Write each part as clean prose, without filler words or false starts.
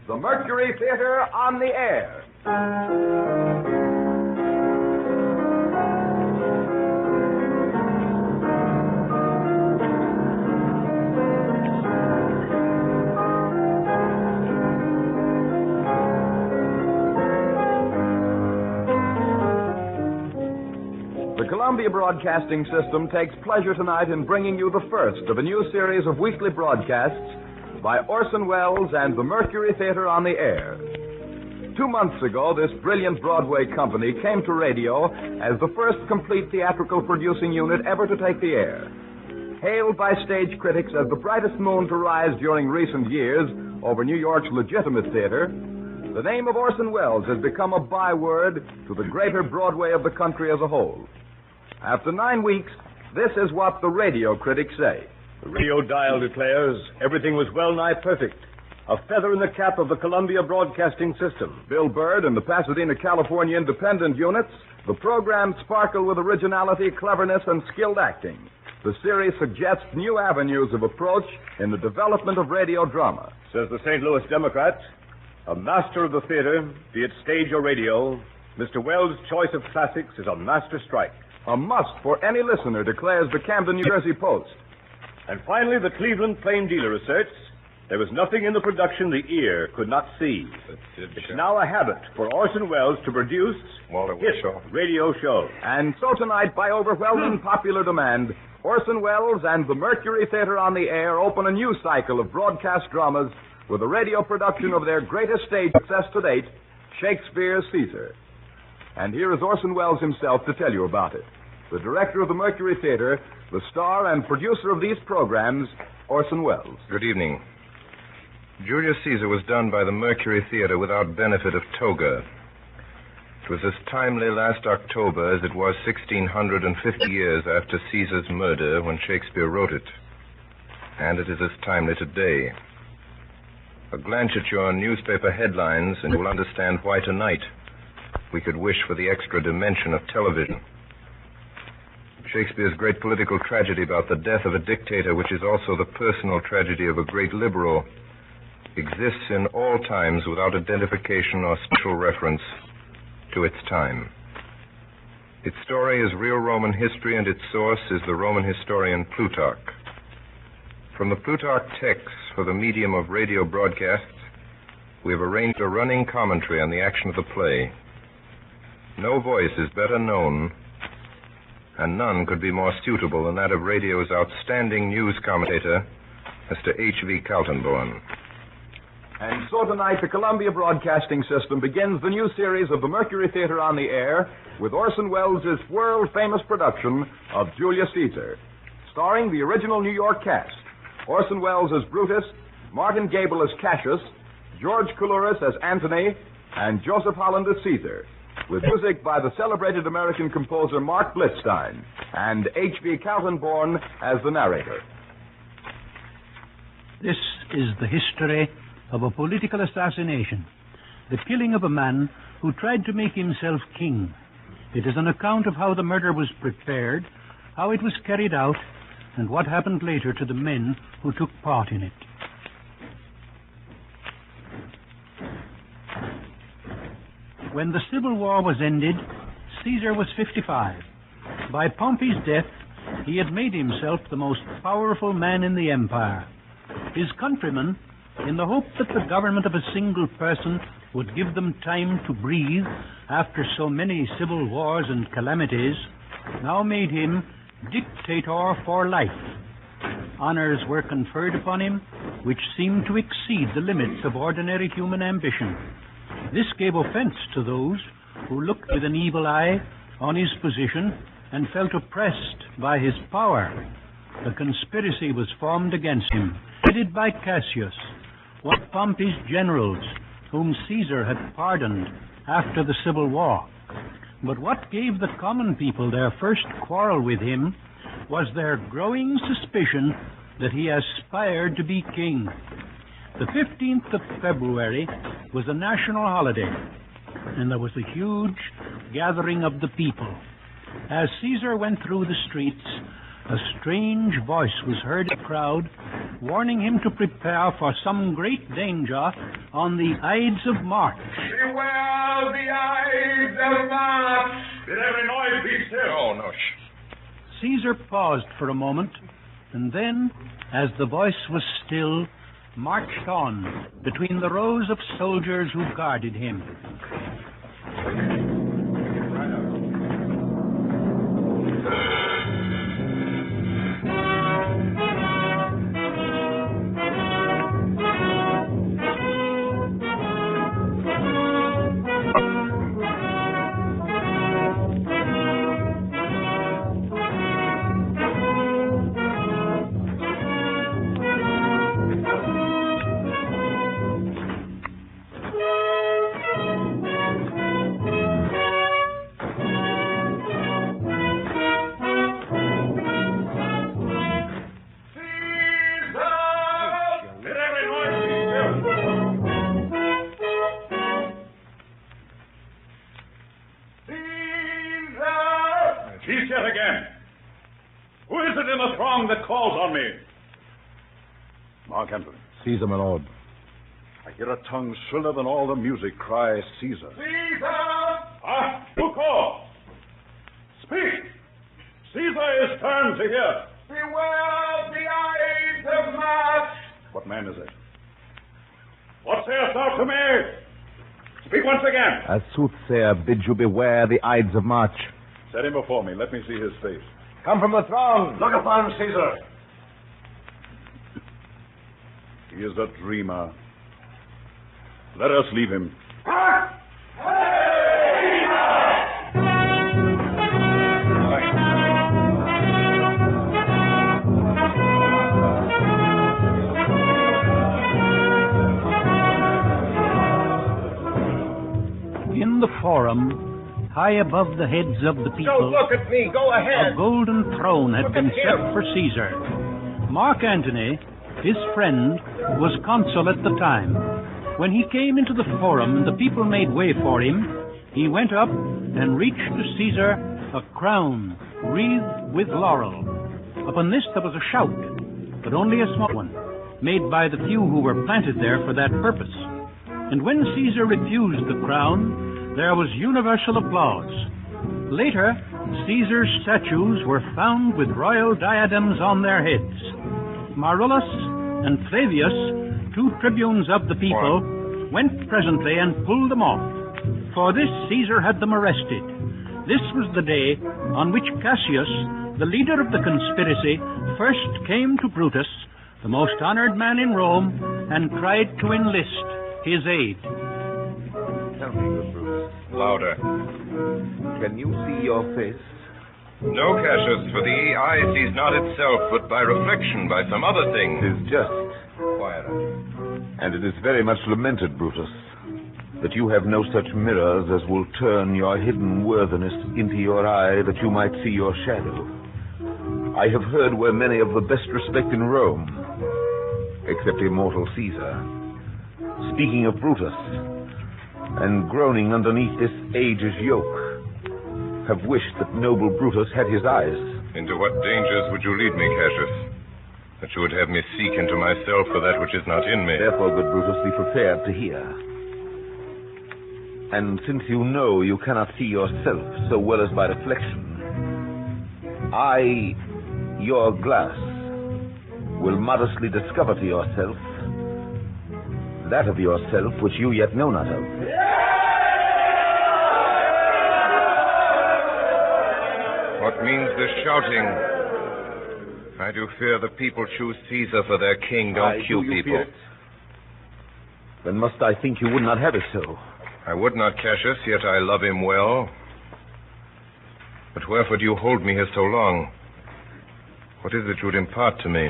the Mercury Theater on the Air. The Columbia Broadcasting System takes pleasure tonight in bringing you the first of a new series of weekly broadcasts by Orson Welles and the Mercury Theater on the Air. 2 months ago, this brilliant Broadway company came to radio as the first complete theatrical producing unit ever to take the air. Hailed by stage critics as the brightest moon to rise during recent years over New York's legitimate theater, the name of Orson Welles has become a byword to the greater Broadway of the country as a whole. After 9 weeks, this is what the radio critics say. The radio dial declares everything was well-nigh perfect. A feather in the cap of the Columbia Broadcasting System. Bill Bird and the Pasadena, California independent units, the programs sparkle with originality, cleverness, and skilled acting. The series suggests new avenues of approach in the development of radio drama. Says the St. Louis Democrat, a master of the theater, be it stage or radio, Mr. Welles' choice of classics is a master strike. A must for any listener, declares the Camden, New Jersey Post. And finally, the Cleveland Plain Dealer asserts there was nothing in the production the ear could not see. It's now a habit for Orson Welles to produce hit radio shows. And so tonight, by overwhelming popular demand, Orson Welles and the Mercury Theater on the Air open a new cycle of broadcast dramas with a radio production of their greatest stage success to date, Shakespeare's Caesar. And here is Orson Welles himself to tell you about it. The director of the Mercury Theater, the star and producer of these programs, Orson Welles. Good evening. Julius Ceasar was done by the Mercury Theater without benefit of toga. It was as timely last October as it was 1,650 years after Caesar's murder when Shakespeare wrote it. And it is as timely today. A glance at your newspaper headlines and you will understand why tonight we could wish for the extra dimension of television. Shakespeare's great political tragedy about the death of a dictator, which is also the personal tragedy of a great liberal, exists in all times without identification or special reference to its time. Its story is real Roman history, and its source is the Roman historian Plutarch. From the Plutarch texts for the medium of radio broadcasts, we have arranged a running commentary on the action of the play. No voice is better known, and none could be more suitable than that of radio's outstanding news commentator, Mr. H.V. Kaltenborn. And so tonight, the Columbia Broadcasting System begins the new series of the Mercury Theater on the Air with Orson Welles' world-famous production of Julius Ceasar, starring the original New York cast, Orson Welles as Brutus, Martin Gable as Cassius, George Coulouris as Antony, and Joseph Holland as Caesar, with music by the celebrated American composer Mark Blitzstein and H.V. Kaltenborn as the narrator. This is the history of a political assassination, the killing of a man who tried to make himself king. It is an account of how the murder was prepared, how it was carried out, and what happened later to the men who took part in it. When the Civil War was ended, Caesar was 55. By Pompey's death, he had made himself the most powerful man in the empire. His countrymen, in the hope that the government of a single person would give them time to breathe after so many civil wars and calamities, now made him dictator for life. Honors were conferred upon him which seemed to exceed the limits of ordinary human ambition. This gave offense to those who looked with an evil eye on his position and felt oppressed by his power. A conspiracy was formed against him, headed by Cassius, one of Pompey's generals, whom Caesar had pardoned after the Civil War. But what gave the common people their first quarrel with him was their growing suspicion that he aspired to be king. The 15th of February was a national holiday, and there was a huge gathering of the people. As Caesar went through the streets, a strange voice was heard in the crowd warning him to prepare for some great danger on the Ides of March. Beware the Ides of March! Did every noise be still? No. Caesar paused for a moment, and then, as the voice was still, marched on between the rows of soldiers who guarded him. Caesar, my lord. I hear a tongue shriller than all the music cry, Caesar. Caesar! Who calls? Speak! Caesar is turned to hear. Beware the Ides of March! What man is it? What sayest thou to me? Speak once again. A soothsayer bids you beware the Ides of March. Set him before me. Let me see his face. Come from the throng. Look upon Caesar. He is a dreamer. Let us leave him. In the forum, high above the heads of the people, Don't look at me. Go ahead. a golden throne had Look been at set him. for Caesar. Mark Antony, his friend, was consul at the time. When he came into the forum and the people made way for him, he went up and reached to Caesar a crown wreathed with laurel. Upon this there was a shout, but only a small one, made by the few who were planted there for that purpose. And when Caesar refused the crown, there was universal applause. Later, Caesar's statues were found with royal diadems on their heads. Marullus and Flavius, two tribunes of the people, went presently and pulled them off. For this Caesar had them arrested. This was the day on which Cassius, the leader of the conspiracy, first came to Brutus, the most honored man in Rome, and tried to enlist his aid. Tell me, good Brutus. Louder. Can you see your face? No, Cassius, for the eye sees not itself, but by reflection, by some other thing. It is just, Quieter. and it is very much lamented, Brutus, that you have no such mirrors as will turn your hidden worthiness into your eye, that you might see your shadow. I have heard where many of the best respect in Rome, except immortal Caesar, speaking of Brutus, and groaning underneath this age's yoke, have wished that noble Brutus had his eyes. Into what dangers would you lead me, Cassius? That you would have me seek into myself for that which is not in me. Therefore, good Brutus, be prepared to hear. And since you know you cannot see yourself so well as by reflection, I, your glass, will modestly discover to yourself that of yourself which you yet know not of. What means this shouting? I do fear the people choose Caesar for their king, don't you people? Fear it? Then must I think you would not have it so? I would not, Cassius, yet I love him well. But wherefore do you hold me here so long? What is it you would impart to me?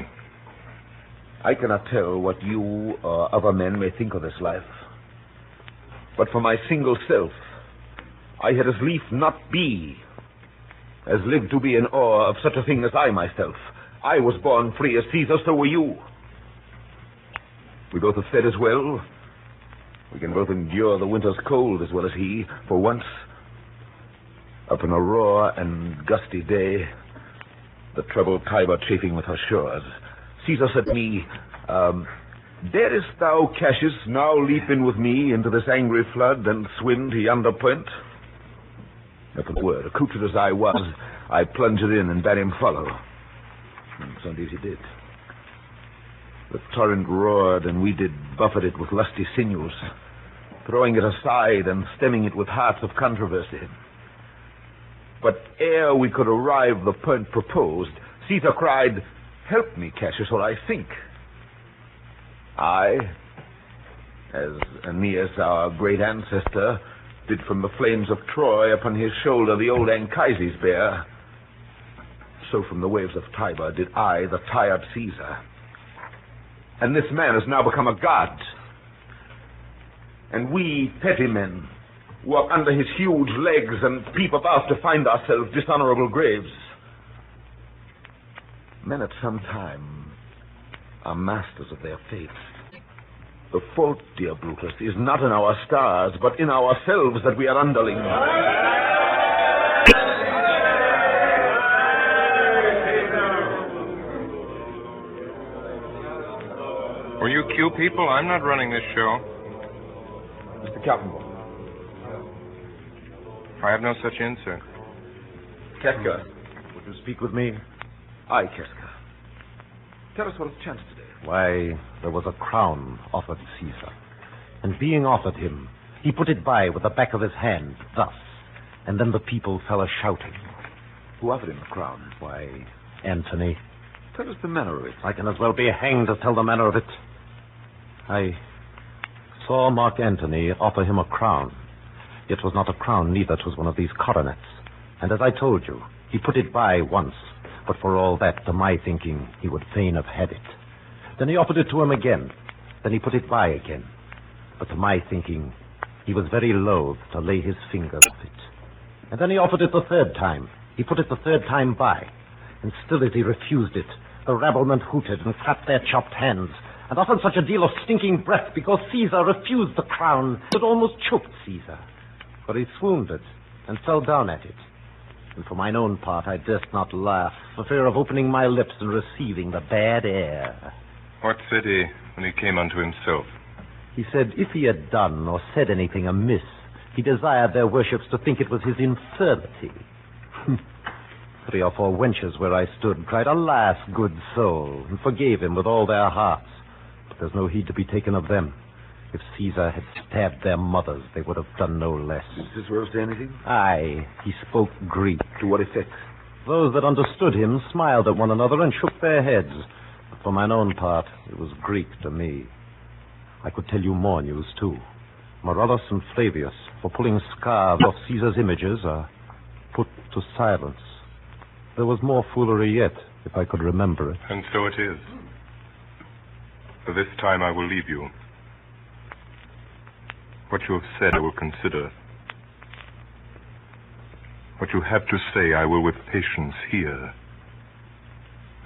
I cannot tell what you or other men may think of this life. But for my single self, I had as lief not be, as live to be in awe of such a thing as I myself. I was born free as Caesar, so were you. We both have fed as well. We can both endure the winter's cold as well as he. For once, up in a raw and gusty day, the troubled Tiber chafing with her shores, Caesar said to me, Darest thou, Cassius, now leap in with me into this angry flood and swim to yonder point? If a word, accoutred as I was, I plunged in and bade him follow. And so indeed he did. The torrent roared, and we did buffet it with lusty sinews, throwing it aside and stemming it with hearts of controversy. But ere we could arrive the point proposed, Caesar cried, "Help me, Cassius, or I sink." I, as Aeneas, our great ancestor, did from the flames of Troy upon his shoulder the old Anchises bear, so from the waves of Tiber did I, the tired Caesar. And this man has now become a god. And we, petty men, walk under his huge legs and peep about to find ourselves dishonorable graves. Men at some time are masters of their fate. The fault, dear Brutus, is not in our stars, but in ourselves that we are underlings. Will you cue people? I'm not running this show. Mr. Captain. I have no such insert. Keska, would you speak with me? Aye, Keska. Tell us what has chanced today. Why, there was a crown offered Caesar. And being offered him, he put it by with the back of his hand, thus. And then the people fell a-shouting. Who offered him the crown? Why, Antony. Tell us the manner of it. I can as well be hanged as tell the manner of it. I saw Mark Antony offer him a crown. It was not a crown, neither. It was one of these coronets. And as I told you, he put it by once. But for all that, to my thinking, he would fain have had it. Then he offered it to him again. Then he put it by again. But to my thinking, he was very loath to lay his finger off it. And then he offered it the third time. He put it the third time by. And still as he refused it, the rabblement hooted and clapped their chopped hands, and offered such a deal of stinking breath because Caesar refused the crown that almost choked Caesar. For he swooned it and fell down at it. And for mine own part, I durst not laugh, for fear of opening my lips and receiving the bad air. What said he when he came unto himself? He said if he had done or said anything amiss, he desired their worships to think it was his infirmity. 3 or 4 wenches where I stood cried, "Alas, good soul," and forgave him with all their hearts. But there's no heed to be taken of them. If Caesar had stabbed their mothers, they would have done no less. Did Cicero say anything? Aye, he spoke Greek. To what effect? Those that understood him smiled at one another and shook their heads. But for mine own part, it was Greek to me. I could tell you more news, too. Marullus and Flavius, for pulling scarves off Caesar's images, are put to silence. There was more foolery yet, if I could remember it. And so it is. For this time I will leave you. What you have said I will consider. What you have to say I will with patience hear,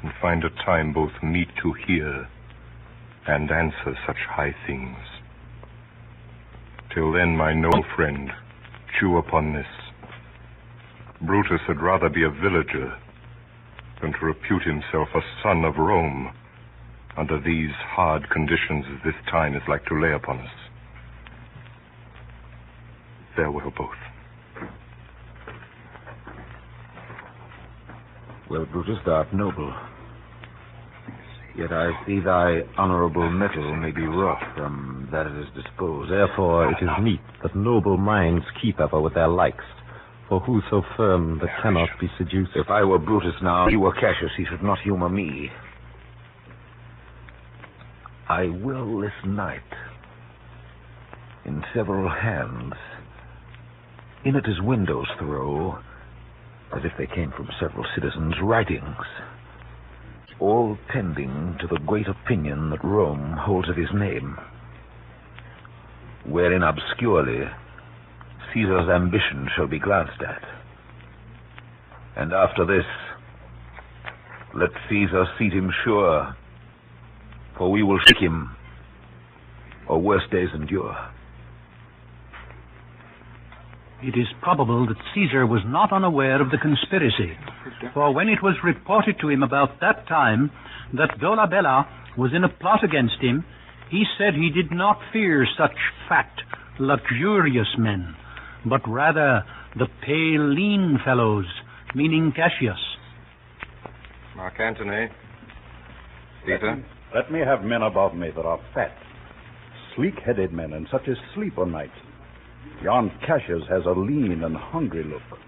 and find a time both meet to hear and answer such high things. Till then, my noble friend, chew upon this. Brutus had rather be a villager than to repute himself a son of Rome under these hard conditions as this time is like to lay upon us. Farewell both. Well, Brutus, thou art noble. Yet I see thy honorable metal may be wrought from that it is disposed. Therefore it is meet that noble minds keep ever with their likes. For who so firm that cannot be seduced? If I were Brutus now, he were Cassius, he should not humor me. I will this night, in several hands, in at his windows throw, as if they came from several citizens' writings, all tending to the great opinion that Rome holds of his name, wherein obscurely Caesar's ambition shall be glanced at. And after this, let Caesar seat him sure, for we will shake him, or worse days endure. It is probable that Caesar was not unaware of the conspiracy, for when it was reported to him about that time that Dolabella was in a plot against him, he said he did not fear such fat, luxurious men, but rather the pale, lean fellows, meaning Cassius. Mark Antony. Caesar. Let me have men above me that are fat, sleek-headed men, and such as sleep o' night. Yon Cassius has a lean and hungry look.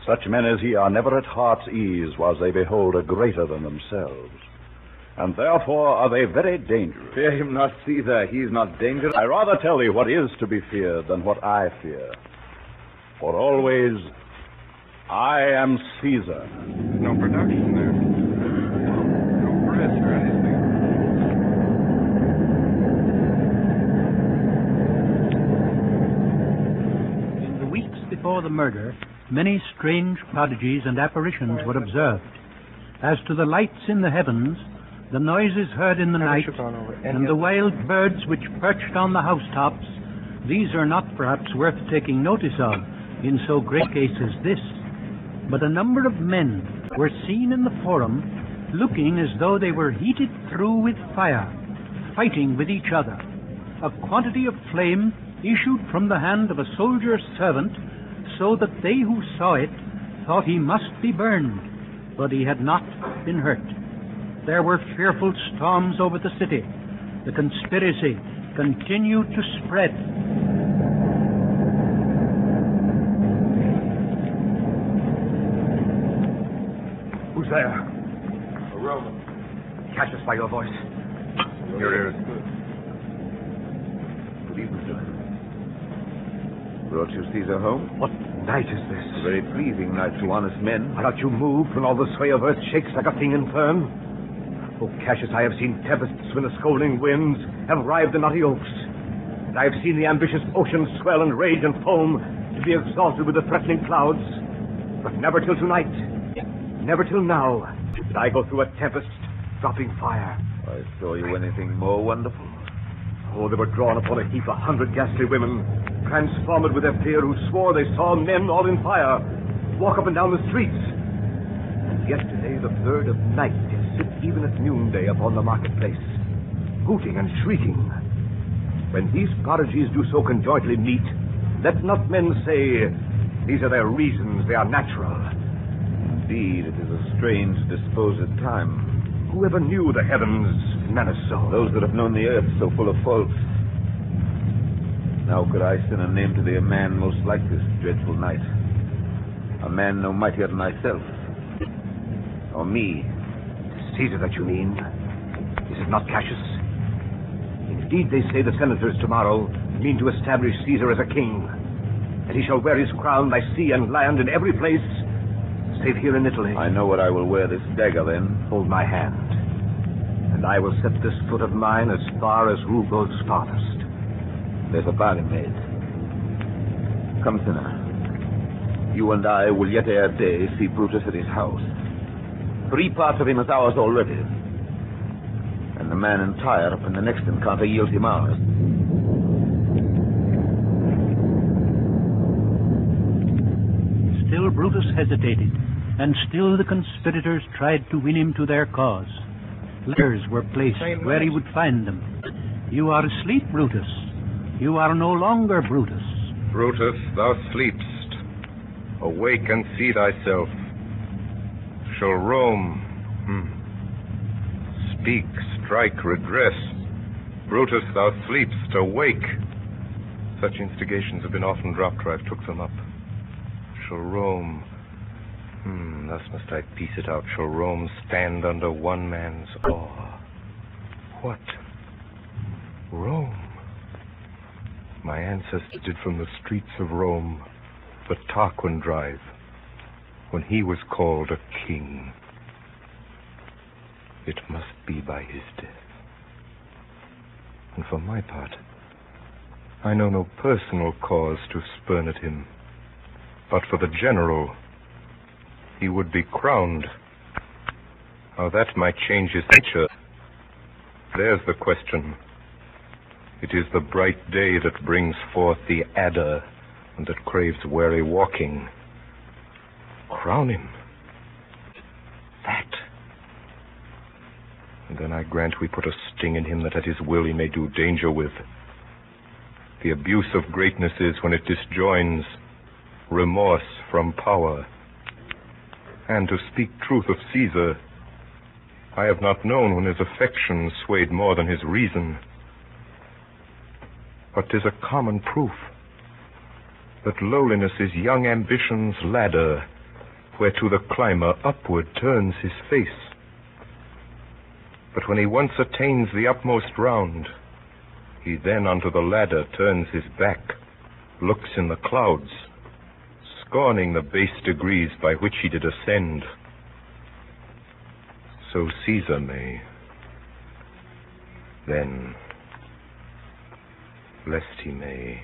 Such men as he are never at heart's ease whilst they behold a greater than themselves. And therefore are they very dangerous. Fear him not, Caesar. He is not dangerous. I rather tell thee what is to be feared than what I fear. For always, I am Caesar. No production there. No press or anything. In the weeks before the murder, many strange prodigies and apparitions were observed. As to the lights in the heavens, the noises heard in the night, and the wild birds which perched on the housetops, these are not perhaps worth taking notice of in so great a case as this. But a number of men were seen in the forum, looking as though they were heated through with fire, fighting with each other. A quantity of flame issued from the hand of a soldier's servant, so that they who saw it thought he must be burned, but he had not been hurt. There were fearful storms over the city. The conspiracy continued to spread. Who's there? A Roman. Catch us by your voice. Your ear is good. Good evening, sir. Brought you Caesar home? What night is this? A very pleasing night to honest men. I got you moved when all the sway of earth shakes like a thing infirm. Oh, Cassius, I have seen tempests when the scolding winds have rived the knotty oaks. And I have seen the ambitious ocean swell and rage and foam to be exalted with the threatening clouds. But never till tonight, never till now, did I go through a tempest dropping fire. I saw you anything more wonderful? Oh, they were drawn upon a heap 100 ghastly women, transformed with their fear, who swore they saw men all in fire walk up and down the streets. And yesterday the bird of night did sit even at noonday upon the marketplace, hooting and shrieking. When these prodigies do so conjointly meet, let not men say, these are their reasons, they are natural. Indeed, it is a strange disposed time. Whoever knew the heavens menace so? Those that have known the earth so full of faults. Now could I send a name to thee, a man most like this dreadful night. A man no mightier than thyself. Or me. Caesar that you mean? Is it not Cassius? Indeed, they say the senators tomorrow mean to establish Caesar as a king, and he shall wear his crown by sea and land in every place, save here in Italy. I know what I will wear this dagger then. Hold my hand, and I will set this foot of mine as far as who goes farthest. There's a bargain made. Come, sinner. You and I will yet ere day see Brutus at his house. 3 parts of him is ours already. And the man in Tyre up in the next encounter yields him ours. Still Brutus hesitated, and still the conspirators tried to win him to their cause. Letters were placed where he would find them. You are asleep, Brutus. You are no longer Brutus. Brutus, thou sleepst. Awake and see thyself. Shall Rome speak, strike, regress? Brutus, thou sleepst. Awake. Such instigations have been often dropped where I've took them up. Shall Rome... thus must I piece it out. Shall Rome stand under one man's awe? What? Rome? My ancestors did from the streets of Rome the Tarquin drive, when he was called a king. It must be by his death. And for my part, I know no personal cause to spurn at him, but for the general, he would be crowned. How that might change his nature, there's the question. It is the bright day that brings forth the adder and that craves wary walking. Crown him. And then I grant we put a sting in him that at his will he may do danger with. The abuse of greatness is when it disjoins remorse from power. And to speak truth of Caesar, I have not known when his affection swayed more than his reason. But 'tis a common proof that lowliness is young ambition's ladder, whereto the climber upward turns his face. But when he once attains the utmost round, he then unto the ladder turns his back, looks in the clouds, scorning the base degrees by which he did ascend. So Caesar may, then, lest he may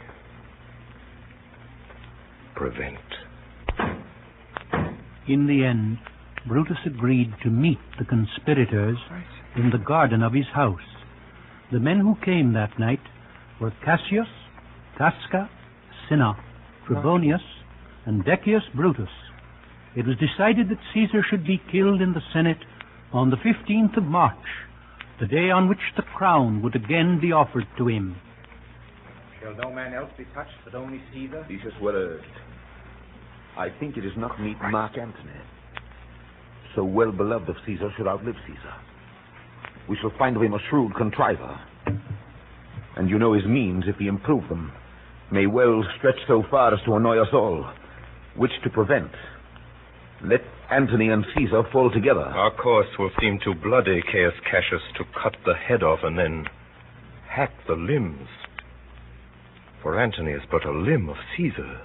prevent. In the end, Brutus agreed to meet the conspirators in the garden of his house. The men who came that night were Cassius, Casca, Cinna, Trebonius, and Decius Brutus. It was decided that Caesar should be killed in the Senate on the 15th of March, the day on which the crown would again be offered to him. Shall no man else be touched but only Caesar? This is well urged. I think it is not meet Mark Antony, so well beloved of Caesar, should outlive Caesar. We shall find of him a shrewd contriver. And you know his means, if he improve them, may well stretch so far as to annoy us all, which to prevent. Let Antony and Caesar fall together. Our course will seem too bloody, Caius Cassius, to cut the head off and then hack the limbs. For Antony is but a limb of Caesar.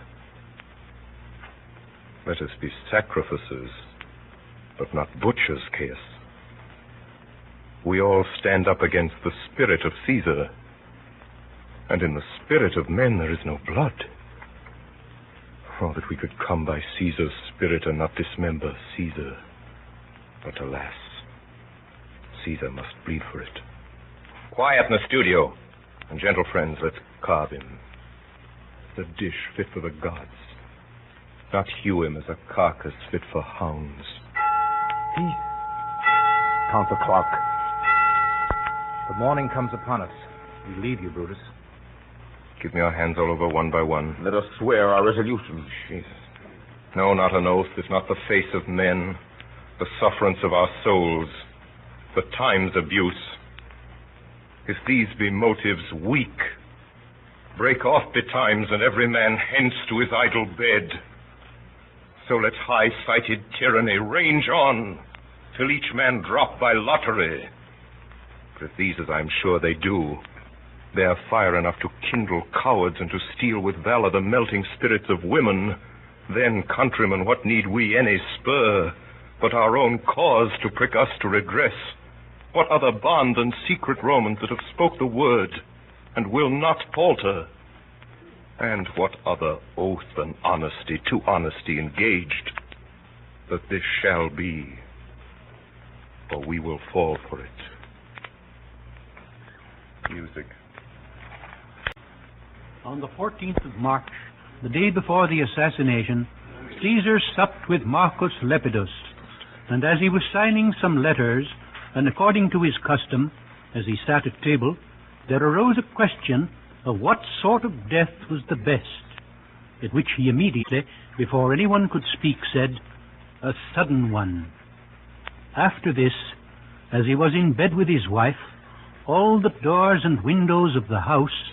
Let us be sacrificers, but not butchers, Caius. We all stand up against the spirit of Caesar, and in the spirit of men there is no blood. Oh, that we could come by Caesar's spirit and not dismember Caesar. But alas, Caesar must bleed for it. Quiet in the studio. And gentle friends, let's carve him. The dish fit for the gods. Not hew him as a carcass fit for hounds. Peace. Count the clock. The morning comes upon us. We leave you, Brutus. Give me our hands all over one by one. Let us swear our resolution. Jesus. No, not an oath. It's not the face of men, the sufferance of our souls, the time's abuse. If these be motives weak, break off betimes, and every man hence to his idle bed. So let high-sighted tyranny range on, till each man drop by lottery. But if these, as I'm sure they do, bear fire enough to kindle cowards and to steal with valor the melting spirits of women, then, countrymen, what need we any spur but our own cause to prick us to redress? What other bond than secret Romans that have spoke the word and will not falter? And what other oath than honesty to honesty engaged, that this shall be, or we will fall for it? Music. On the 14th of March, the day before the assassination, Caesar supped with Marcus Lepidus, and as he was signing some letters, and according to his custom, as he sat at table, there arose a question of what sort of death was the best, at which he immediately, before anyone could speak, said, "A sudden one." After this, as he was in bed with his wife, all the doors and windows of the house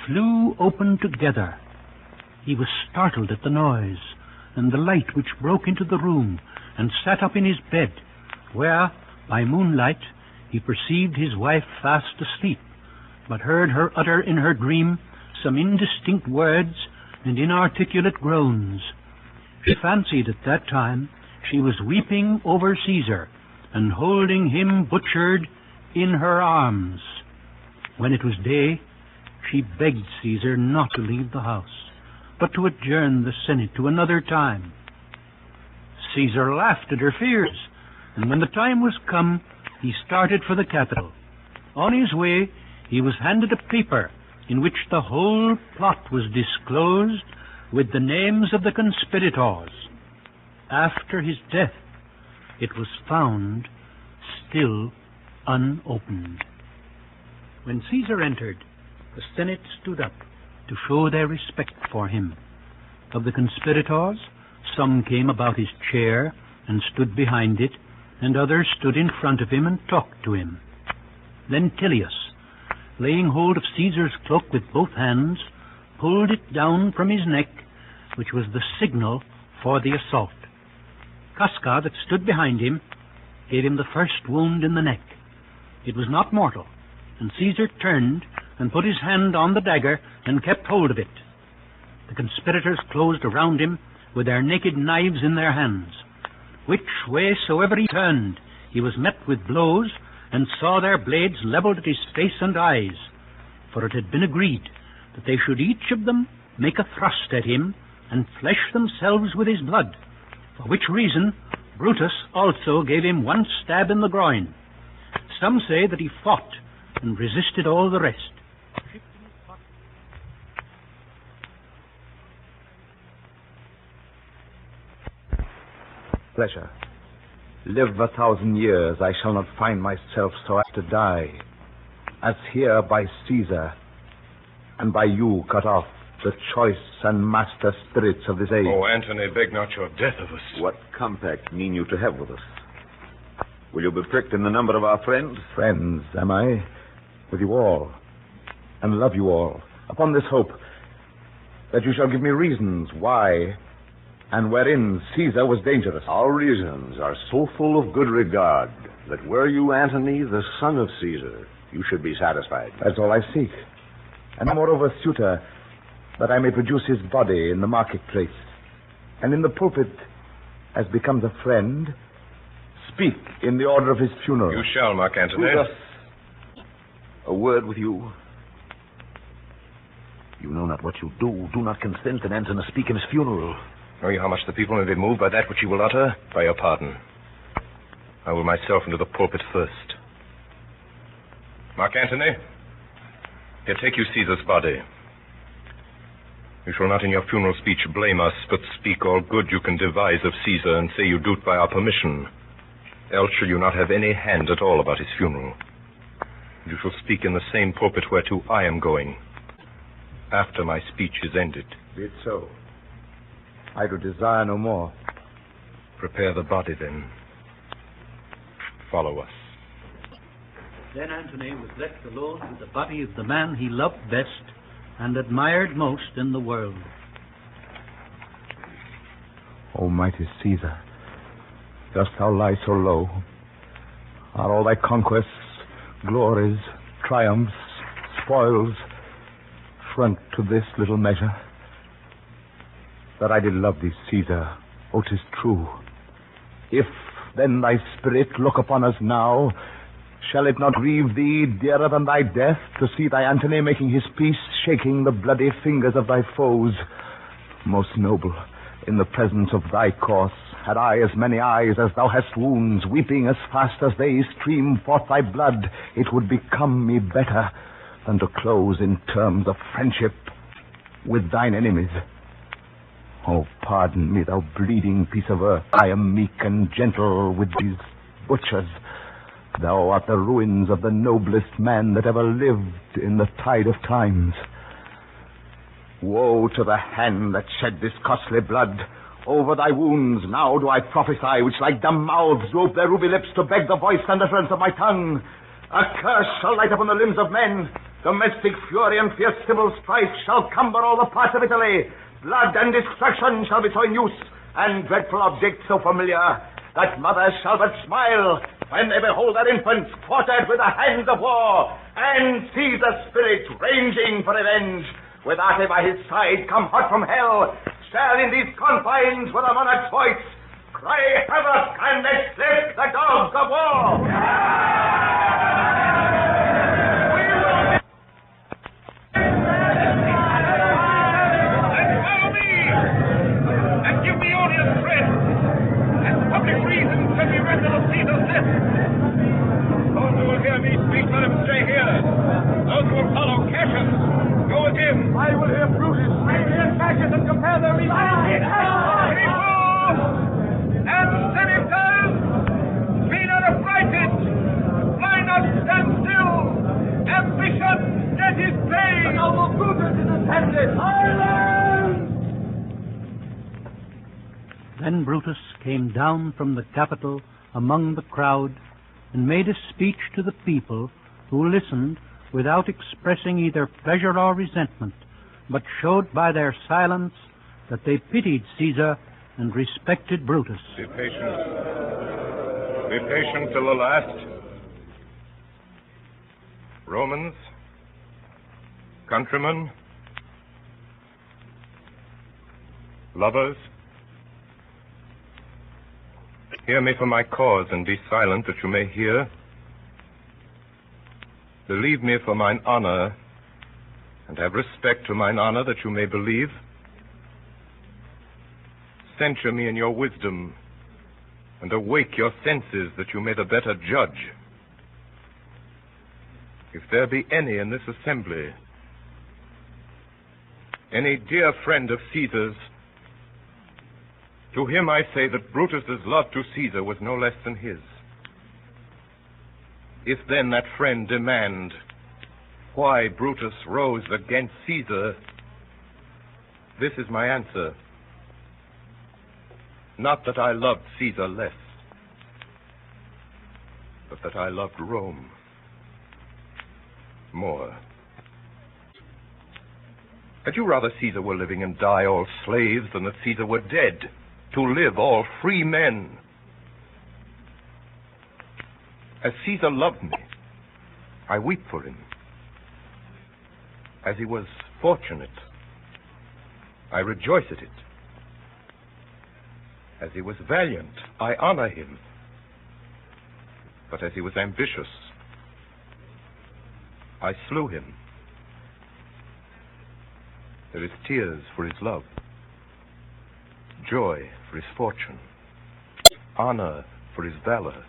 flew open together. He was startled at the noise and the light which broke into the room, and sat up in his bed, where, by moonlight, he perceived his wife fast asleep, but heard her utter in her dream some indistinct words and inarticulate groans. She fancied at that time she was weeping over Caesar and holding him butchered in her arms. When it was day, she begged Caesar not to leave the house, but to adjourn the Senate to another time. Caesar laughed at her fears, and when the time was come, he started for the capital. On his way, he was handed a paper in which the whole plot was disclosed with the names of the conspirators. After his death, it was found still unopened. When Caesar entered, the Senate stood up to show their respect for him. Of the conspirators, some came about his chair and stood behind it, and others stood in front of him and talked to him. Then Tullius, laying hold of Caesar's cloak with both hands, pulled it down from his neck, which was the signal for the assault. Casca, that stood behind him, gave him the first wound in the neck. It was not mortal, and Caesar turned and put his hand on the dagger and kept hold of it. The conspirators closed around him with their naked knives in their hands. Which way soever he turned, he was met with blows, and saw their blades levelled at his face and eyes. For it had been agreed that they should each of them make a thrust at him, and flesh themselves with his blood, for which reason Brutus also gave him one stab in the groin. Some say that he fought and resisted all the rest. Pleasure. Live 1,000 years, I shall not find myself so apt to die, as here by Caesar, and by you cut off, the choice and master spirits of this age. Oh, Antony, beg not your death of us. What compact mean you to have with us? Will you be pricked in the number of our friends? Friends, am I? With you all, and love you all, upon this hope that you shall give me reasons why and wherein Caesar was dangerous. Our reasons are so full of good regard that were you Antony, the son of Caesar, you should be satisfied. That's all I seek. And moreover, suitor, that I may produce his body in the marketplace, and in the pulpit, as becomes a friend, speak in the order of his funeral. You shall, Mark Antony. Brutus, a word with you. You know not what you do. Do not consent that Antony speak in his funeral. Know you how much the people may be moved by that which you will utter? By your pardon. I will myself into the pulpit first. Mark Antony, here take you Caesar's body. You shall not in your funeral speech blame us, but speak all good you can devise of Caesar, and say you do it by our permission. Else shall you not have any hand at all about his funeral. You shall speak in the same pulpit whereto I am going, after my speech is ended. Be it so. I do desire no more. Prepare the body, then. Follow us. Then Antony was left alone with the body of the man he loved best and admired most in the world. O mighty Caesar, dost thou lie so low? Are all thy conquests, glories, triumphs, spoils, shrunk to this little measure? That I did love thee, Caesar, oh, 'tis true. If then thy spirit look upon us now, shall it not grieve thee dearer than thy death to see thy Antony making his peace, shaking the bloody fingers of thy foes? Most noble, in the presence of thy corse, had I as many eyes as thou hast wounds, weeping as fast as they stream forth thy blood, it would become me better than to close in terms of friendship with thine enemies. Oh, pardon me, thou bleeding piece of earth. I am meek and gentle with these butchers. Thou art the ruins of the noblest man that ever lived in the tide of times. Woe to the hand that shed this costly blood. Over thy wounds now do I prophesy, which like dumb mouths ope their ruby lips to beg the voice and utterance of my tongue. A curse shall light upon the limbs of men. Domestic fury and fierce civil strife shall cumber all the parts of Italy. Blood and destruction shall be so in use, and dreadful objects so familiar, that mothers shall but smile when they behold their infants quartered with the hands of war, and Caesar's spirit ranging for revenge, with Ate by his side come hot from hell, shall in these confines with a monarch's voice cry havoc and escape the dogs of war. I will hear Brutus. I will hear Cassius and compare their reasons. People and senators, be not affrighted. Fly not Then Brutus came down from the Capitol among the crowd and made a speech to the people, who listened without expressing either pleasure or resentment, but showed by their silence that they pitied Caesar and respected Brutus. Be patient. Be patient till the last. Romans, countrymen, lovers, hear me for my cause, and be silent that you may hear. Believe me for mine honor, and have respect to mine honor, that you may believe. Censure me in your wisdom, and awake your senses, that you may the better judge. If there be any in this assembly, any dear friend of Caesar's, to him I say that Brutus's love to Caesar was no less than his. If then that friend demand why Brutus rose against Caesar, this is my answer. Not that I loved Caesar less, but that I loved Rome more. Had you rather Caesar were living and die all slaves than that Caesar were dead, to live all free men? As Caesar loved me, I weep for him. As he was fortunate, I rejoice at it. As he was valiant, I honor him. But as he was ambitious, I slew him. There is tears for his love, joy for his fortune, honor for his valor,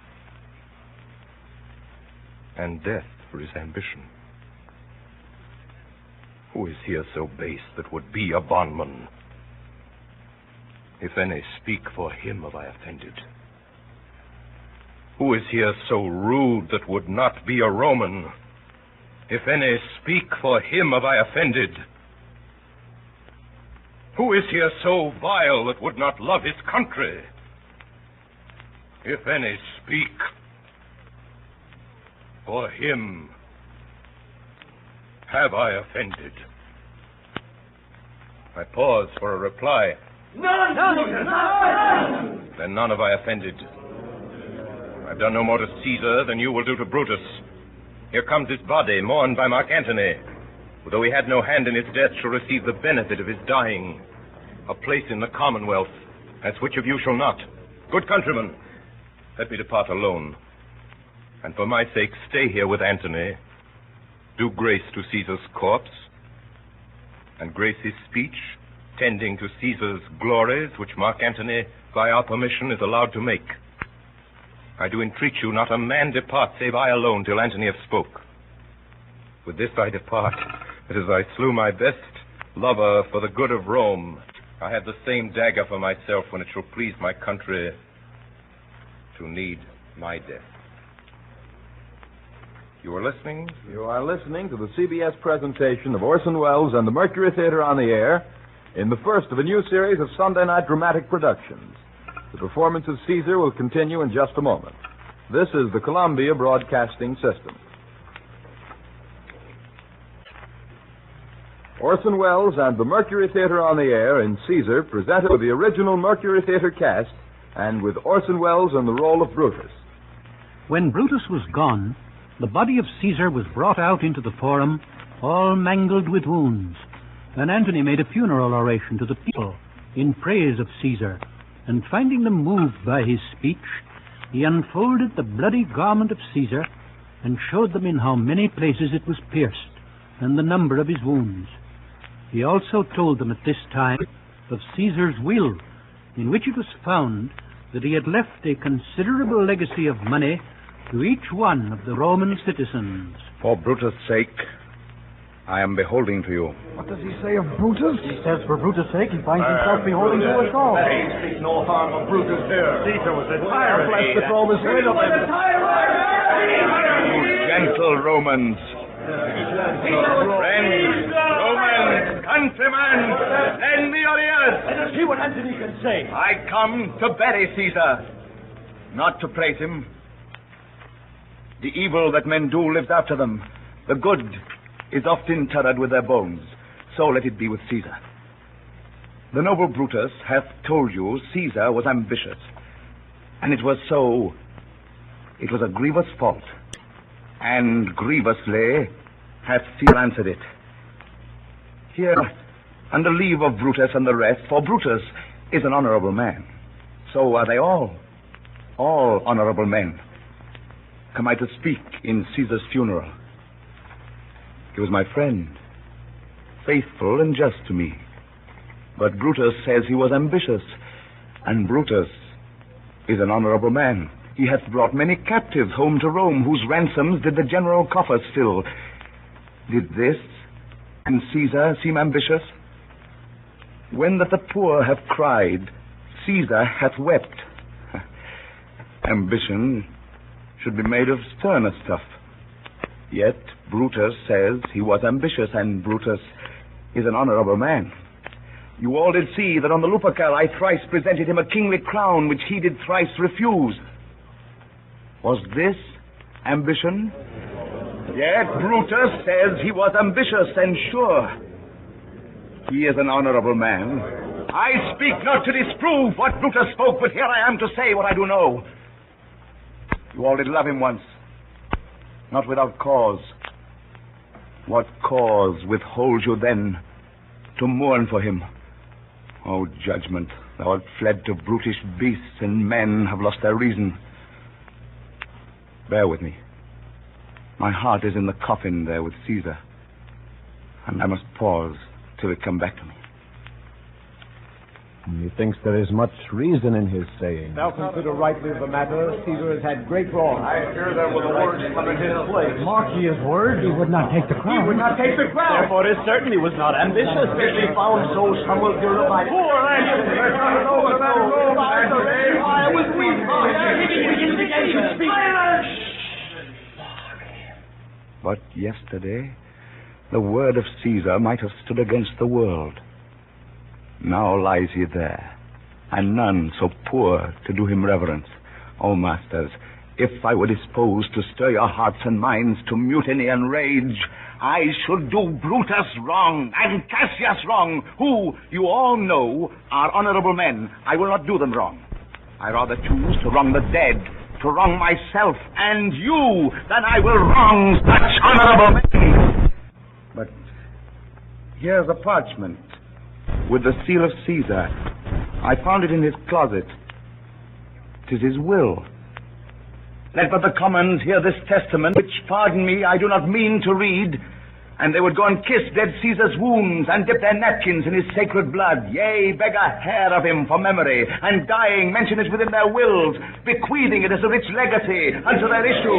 and death for his ambition. Who is here so base that would be a bondman? If any speak for him have I offended. Who is here so rude that would not be a Roman? If any speak for him have I offended. Who is here so vile that would not love his country? If any speak for him have I offended. I pause for a reply. None! Then none have I offended. I've done no more to Caesar than you will do to Brutus. Here comes his body, mourned by Mark Antony, who, though he had no hand in his death, shall receive the benefit of his dying, a place in the commonwealth, as which of you shall not. Good countrymen, let me depart alone, and for my sake stay here with Antony, do grace to Caesar's corpse, and grace his speech, tending to Caesar's glories, which Mark Antony, by our permission, is allowed to make. I do entreat you, not a man depart, save I alone, till Antony have spoke. With this I depart, that as I slew my best lover for the good of Rome, I have the same dagger for myself when it shall please my country to need my death. You are listening? You are listening to the CBS presentation of Orson Welles and the Mercury Theater on the Air in the first of a new series of Sunday night dramatic productions. The performance of Caesar will continue in just a moment. This is the Columbia Broadcasting System. Orson Welles and the Mercury Theater on the Air in Caesar, presented with the original Mercury Theater cast and with Orson Welles in the role of Brutus. When Brutus was gone, the body of Caesar was brought out into the forum, all mangled with wounds, and Antony made a funeral oration to the people in praise of Caesar, and finding them moved by his speech, he unfolded the bloody garment of Caesar and showed them in how many places it was pierced, and the number of his wounds. He also told them at this time of Caesar's will, in which it was found that he had left a considerable legacy of money to each one of the Roman citizens. For Brutus' sake, I am beholding to you. What does he say of Brutus? He says for Brutus' sake he finds himself beholding to us all. Speak no harm of Brutus here. Caesar was a tyrant. Bless the throne is rid of him. You gentle Romans. Friends, Romans, Countrymen, lend me your ears. Let us see what Antony can say. I come to bury Caesar, not to praise him. The evil that men do lives after them. The good is oft interred with their bones. So let it be with Caesar. The noble Brutus hath told you Caesar was ambitious. And it was so. It was a grievous fault. And grievously hath Caesar answered it. Here, under leave of Brutus and the rest, for Brutus is an honorable man. So are they all honorable men. Come I to speak in Caesar's funeral. He was my friend, faithful and just to me. But Brutus says he was ambitious, and Brutus is an honorable man. He hath brought many captives home to Rome, whose ransoms did the general coffers fill. Did this and Caesar seem ambitious? When that the poor have cried, Caesar hath wept. Ambition should be made of sterner stuff. Yet Brutus says he was ambitious, and Brutus is an honorable man. You all did see that on the Lupercal I thrice presented him a kingly crown, which he did thrice refuse. Was this ambition? Yet Brutus says he was ambitious, and sure, he is an honorable man. I speak not to disprove what Brutus spoke, but here I am to say what I do know. You all did love him once, not without cause. What cause withholds you then to mourn for him? O judgment, thou art fled to brutish beasts, and men have lost their reason. Bear with me. My heart is in the coffin there with Caesar, and I must pause till it come back to me. Methinks there is much reason in his saying. Thou consider rightly of the matter. Caesar has had great wrong. I fear there were the words under his place. Mark ye his word. He would not take the crown. He would not take the crown. Therefore, it certainly was not ambitious. If he found so, some will purify. Poor Antony! I was weak. But yesterday, the word of Caesar might have stood against the world. Now lies he there, and none so poor to do him reverence. O masters, if I were disposed to stir your hearts and minds to mutiny and rage, I should do Brutus wrong and Cassius wrong, who, you all know, are honorable men. I will not do them wrong. I rather choose to wrong the dead, to wrong myself and you, than I will wrong such honorable men. But here's a parchment with the seal of Caesar. I found it in his closet. 'Tis his will. Let but the commons hear this testament, which, pardon me, I do not mean to read, and they would go and kiss dead Caesar's wounds, and dip their napkins in his sacred blood, yea, beg a hair of him for memory, and dying mention it within their wills, bequeathing it as a rich legacy unto their issue.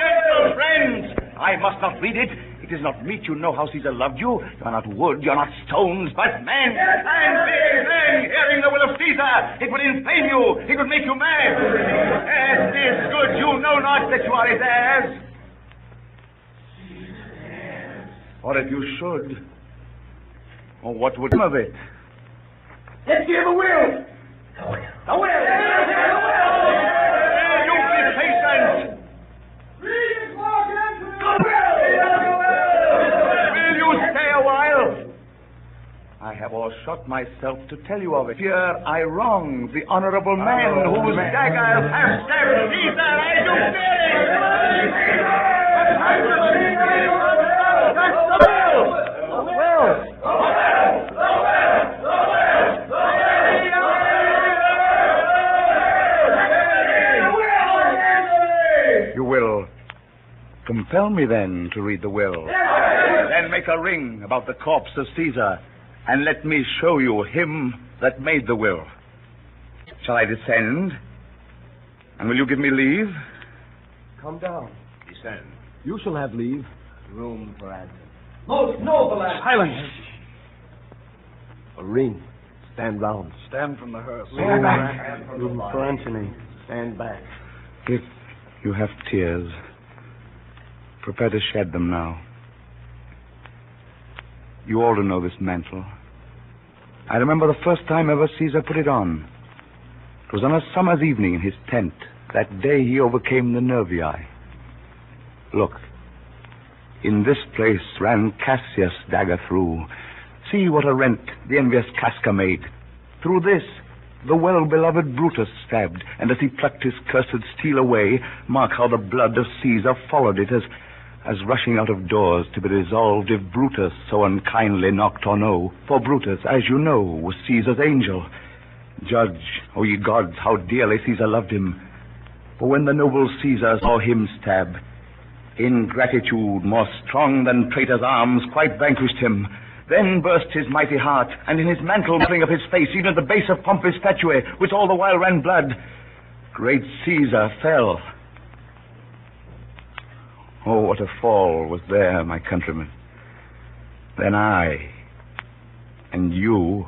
Gentle friends, I must not read it. It is not meet you know how Caesar loved you. You are not wood, you are not stones, but men. And being men, hearing the will of Caesar, it would inflame you, it would make you mad. As this good, you know not that you are his heirs. Or if you should, or what would come of it? Let's hear the will. The will. You be patient. Will you stay a while? I have o'ershot myself to tell you of it. Fear I wrong the honorable man whose daggers have stabbed Caesar. I do fear it. That's the will. The will. You will compel me then to read the will. Then make a ring about the corpse of Caesar, and let me show you him that made the will. Shall I descend? And will you give me leave? Come down. Descend. You shall have leave. Room for Antony. Most noble and Silence! A ring. Stand round. Stand from the hearse. Stand back. Room for Antony. Stand back. If you have tears, Prepare to shed them now. You all know this mantle. I remember the first time ever Caesar put it on. It was on a summer's evening in his tent. That day he overcame the nervii. Look. In this place ran Cassius' dagger through. See what a rent the envious Casca made. Through this, the well-beloved Brutus stabbed, and as he plucked his cursed steel away, mark how the blood of Caesar followed it as rushing out of doors to be resolved if Brutus so unkindly knocked or no. For Brutus, as you know, was Caesar's angel. Judge, O ye gods, how dearly Caesar loved him. For when the noble Caesar saw him stab, ingratitude, more strong than traitor's arms, quite vanquished him. Then burst his mighty heart, and in his mantle muffling up his face, even at the base of Pompey's statue, which all the while ran blood, great Caesar fell. Oh, what a fall was there, my countrymen. Then I, and you,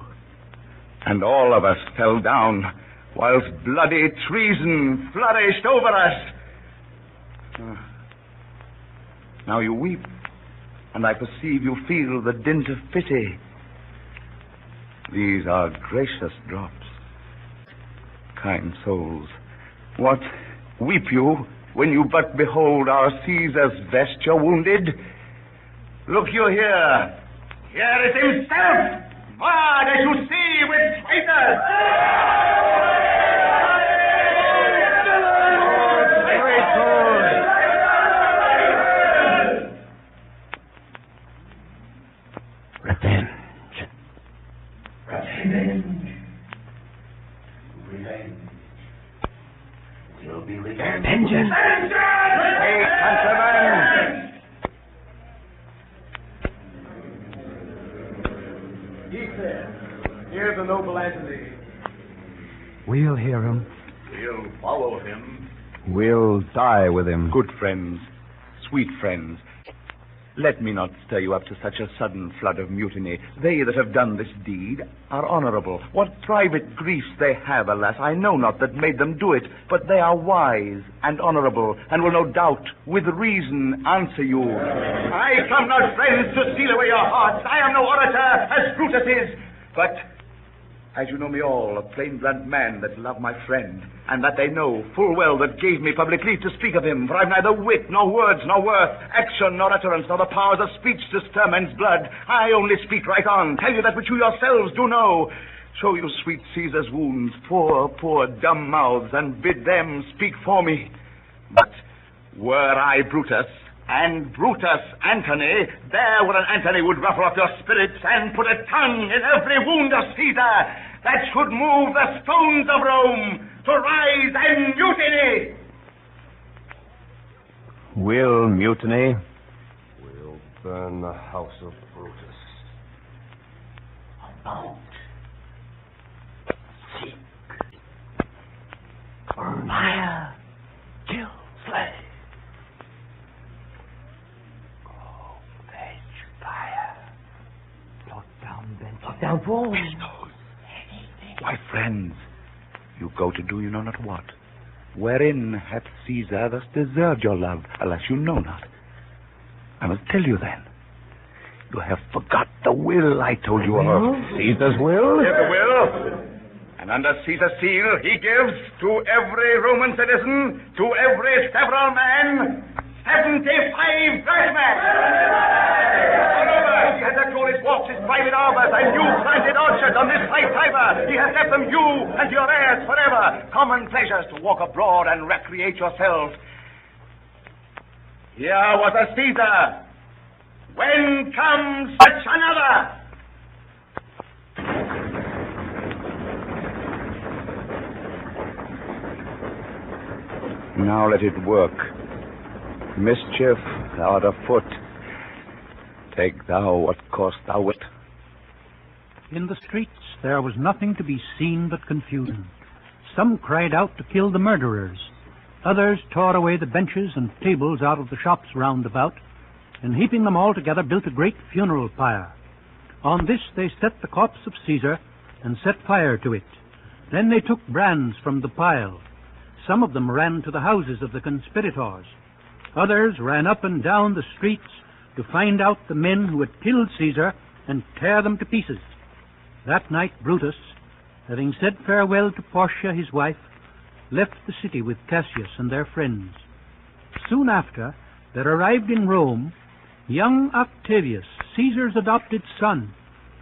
and all of us fell down, whilst bloody treason flourished over us. Now you weep, and I perceive you feel the dint of pity. These are gracious drops. Kind souls, what, weep you when you but behold our Caesar's vesture wounded? Look you here. Here is himself, marred as you see with traitors. Vengeance! Hey, countrymen! Here's the noble Antony. We'll hear him. We'll follow him. We'll die with him. Good friends, sweet friends, let me not stir you up to such a sudden flood of mutiny. They that have done this deed are honorable. What private griefs they have, alas, I know not that made them do it, but they are wise and honorable, and will no doubt, with reason, answer you. I come not, friends, to steal away your hearts. I am no orator, as Brutus is, but, as you know me all, a plain blunt man that love my friend, and that they know full well that gave me public leave to speak of him, for I've neither wit, nor words, nor worth, action, nor utterance, nor the powers of speech to stir men's blood. I only speak right on, tell you that which you yourselves do know, show you sweet Caesar's wounds, poor dumb mouths, and bid them speak for me. But were I Brutus, and Brutus Antony, there where an Antony would ruffle up your spirits and put a tongue in every wound of Caesar that should move the stones of Rome to rise and mutiny. We'll mutiny. We'll burn the house of Brutus. Mount. Seek. Fire. Kill. Slay. Down forward. Why, friends, you go to do you know not what. Wherein hath Caesar thus deserved your love? Alas, you know not. I must tell you then. You have forgot the will I told you of. Caesar's will? Here's the will. And under Caesar's seal, he gives to every Roman citizen, to every several man, 75 drachmas. Moreover, he has let go his walks, his private arbors, and new planted orchards on this high Tiber. He has left them you and your heirs forever. Common pleasures to walk abroad and recreate yourselves. Here was a Caesar. When comes such another? Now let it work. Mischief, thou art afoot. Take thou what course thou wilt. In the streets there was nothing to be seen but confusion. Some cried out to kill the murderers. Others tore away the benches and tables out of the shops round about, and heaping them all together built a great funeral pyre. On this they set the corpse of Caesar and set fire to it. Then they took brands from the pile. Some of them ran to the houses of the conspirators. Others ran up and down the streets to find out the men who had killed Caesar and tear them to pieces. That night Brutus, having said farewell to Portia, his wife, left the city with Cassius and their friends. Soon after, there arrived in Rome young Octavius, Caesar's adopted son,